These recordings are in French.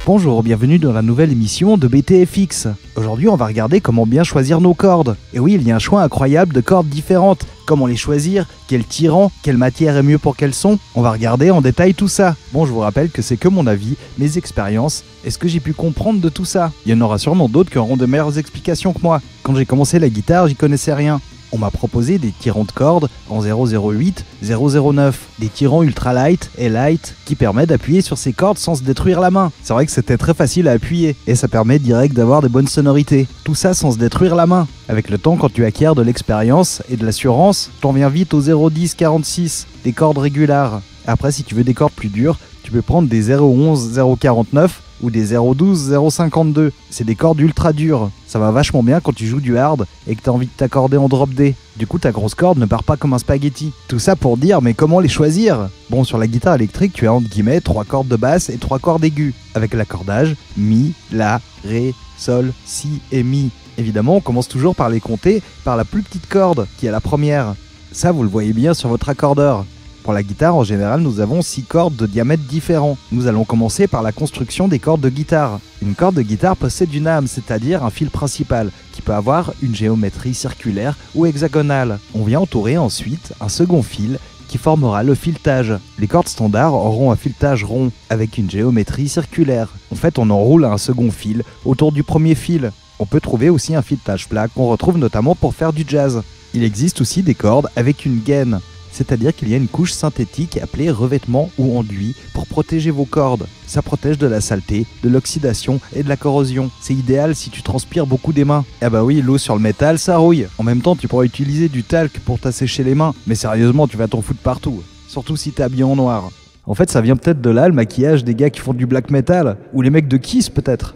Bonjour, bienvenue dans la nouvelle émission de BTFX. Aujourd'hui, on va regarder comment bien choisir nos cordes. Et oui, il y a un choix incroyable de cordes différentes. Comment les choisir, quel tirant, quelle matière est mieux pour quel son. On va regarder en détail tout ça. Bon, je vous rappelle que c'est que mon avis, mes expériences et ce que j'ai pu comprendre de tout ça. Il y en aura sûrement d'autres qui auront de meilleures explications que moi. Quand j'ai commencé la guitare, j'y connaissais rien. On m'a proposé des tirants de cordes en 008, 009, des tirants ultra light et light qui permettent d'appuyer sur ces cordes sans se détruire la main. C'est vrai que c'était très facile à appuyer et ça permet direct d'avoir des bonnes sonorités. Tout ça sans se détruire la main. Avec le temps, quand tu acquiers de l'expérience et de l'assurance, t'en viens vite aux 010, 46, des cordes régulaires. Après, si tu veux des cordes plus dures, tu peux prendre des 011, 049 ou des 012, 052. C'est des cordes ultra dures. Ça va vachement bien quand tu joues du hard et que tu as envie de t'accorder en drop D. Du coup, ta grosse corde ne part pas comme un spaghetti. Tout ça pour dire, mais comment les choisir? Bon, sur la guitare électrique, tu as entre guillemets 3 cordes de basse et 3 cordes aiguës. Avec l'accordage Mi, La, Ré, Sol, Si et Mi. Évidemment, on commence toujours par les compter par la plus petite corde, qui est la première. Ça, vous le voyez bien sur votre accordeur. Pour la guitare, en général, nous avons 6 cordes de diamètres différents. Nous allons commencer par la construction des cordes de guitare. Une corde de guitare possède une âme, c'est-à-dire un fil principal, qui peut avoir une géométrie circulaire ou hexagonale. On vient entourer ensuite un second fil qui formera le filetage. Les cordes standards auront un filetage rond avec une géométrie circulaire. En fait, on enroule un second fil autour du premier fil. On peut trouver aussi un filetage plat qu'on retrouve notamment pour faire du jazz. Il existe aussi des cordes avec une gaine. C'est-à-dire qu'il y a une couche synthétique appelée revêtement ou enduit pour protéger vos cordes. Ça protège de la saleté, de l'oxydation et de la corrosion. C'est idéal si tu transpires beaucoup des mains. Ah bah oui, l'eau sur le métal, ça rouille. En même temps, tu pourras utiliser du talc pour t'assécher les mains. Mais sérieusement, tu vas t'en foutre partout. Surtout si t'es habillé en noir. En fait, ça vient peut-être de là, le maquillage des gars qui font du black metal. Ou les mecs de Kiss, peut-être.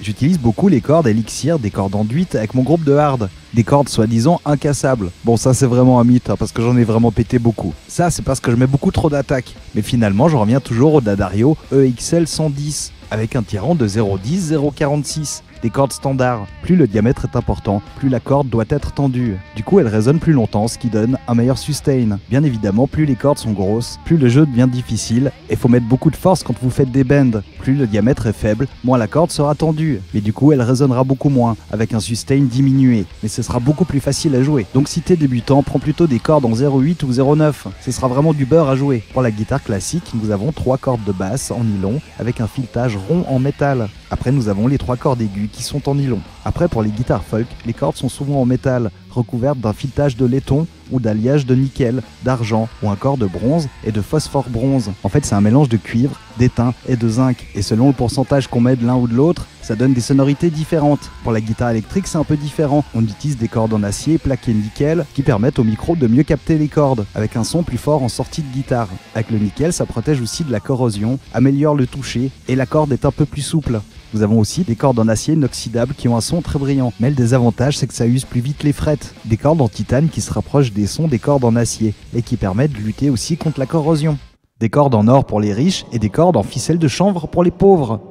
J'utilise beaucoup les cordes Elixir, des cordes enduites avec mon groupe de hard. Des cordes soi-disant incassables. Bon, ça c'est vraiment un mythe, parce que j'en ai vraiment pété beaucoup. Ça, c'est parce que je mets beaucoup trop d'attaques. Mais finalement, je reviens toujours au D'Addario EXL 110, avec un tirant de 010, 046. Des cordes standards. Plus le diamètre est important, plus la corde doit être tendue. Du coup, elle résonne plus longtemps, ce qui donne un meilleur sustain. Bien évidemment, plus les cordes sont grosses, plus le jeu devient difficile, et faut mettre beaucoup de force quand vous faites des bends. Plus le diamètre est faible, moins la corde sera tendue. Mais du coup, elle résonnera beaucoup moins, avec un sustain diminué. Mais ce sera beaucoup plus facile à jouer. Donc si t'es débutant, prends plutôt des cordes en 0,8 ou 0,9. Ce sera vraiment du beurre à jouer. Pour la guitare classique, nous avons 3 cordes de basse en nylon, avec un filetage rond en métal. Après, nous avons les 3 cordes aiguës qui sont en nylon. Après, pour les guitares folk, les cordes sont souvent en métal, recouvertes d'un filetage de laiton ou d'alliage de nickel, d'argent ou encore de bronze et de phosphore bronze. En fait, c'est un mélange de cuivre, d'étain et de zinc. Et selon le pourcentage qu'on met de l'un ou de l'autre, ça donne des sonorités différentes. Pour la guitare électrique, c'est un peu différent. On utilise des cordes en acier plaquées nickel qui permettent au micro de mieux capter les cordes, avec un son plus fort en sortie de guitare. Avec le nickel, ça protège aussi de la corrosion, améliore le toucher et la corde est un peu plus souple. Nous avons aussi des cordes en acier inoxydable qui ont un son très brillant, mais le désavantage c'est que ça use plus vite les frettes. Des cordes en titane qui se rapprochent des sons des cordes en acier et qui permettent de lutter aussi contre la corrosion. Des cordes en or pour les riches et des cordes en ficelle de chanvre pour les pauvres.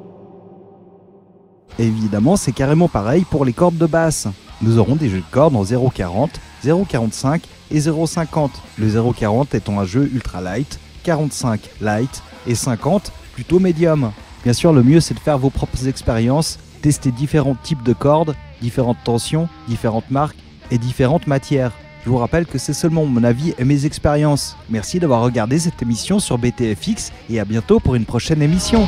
Et évidemment, c'est carrément pareil pour les cordes de basse. Nous aurons des jeux de cordes en 0,40, 0,45 et 0,50. Le 0,40 étant un jeu ultra light, 45 light et 50 plutôt médium. Bien sûr, le mieux c'est de faire vos propres expériences, tester différents types de cordes, différentes tensions, différentes marques et différentes matières. Je vous rappelle que c'est seulement mon avis et mes expériences. Merci d'avoir regardé cette émission sur BTFX et à bientôt pour une prochaine émission.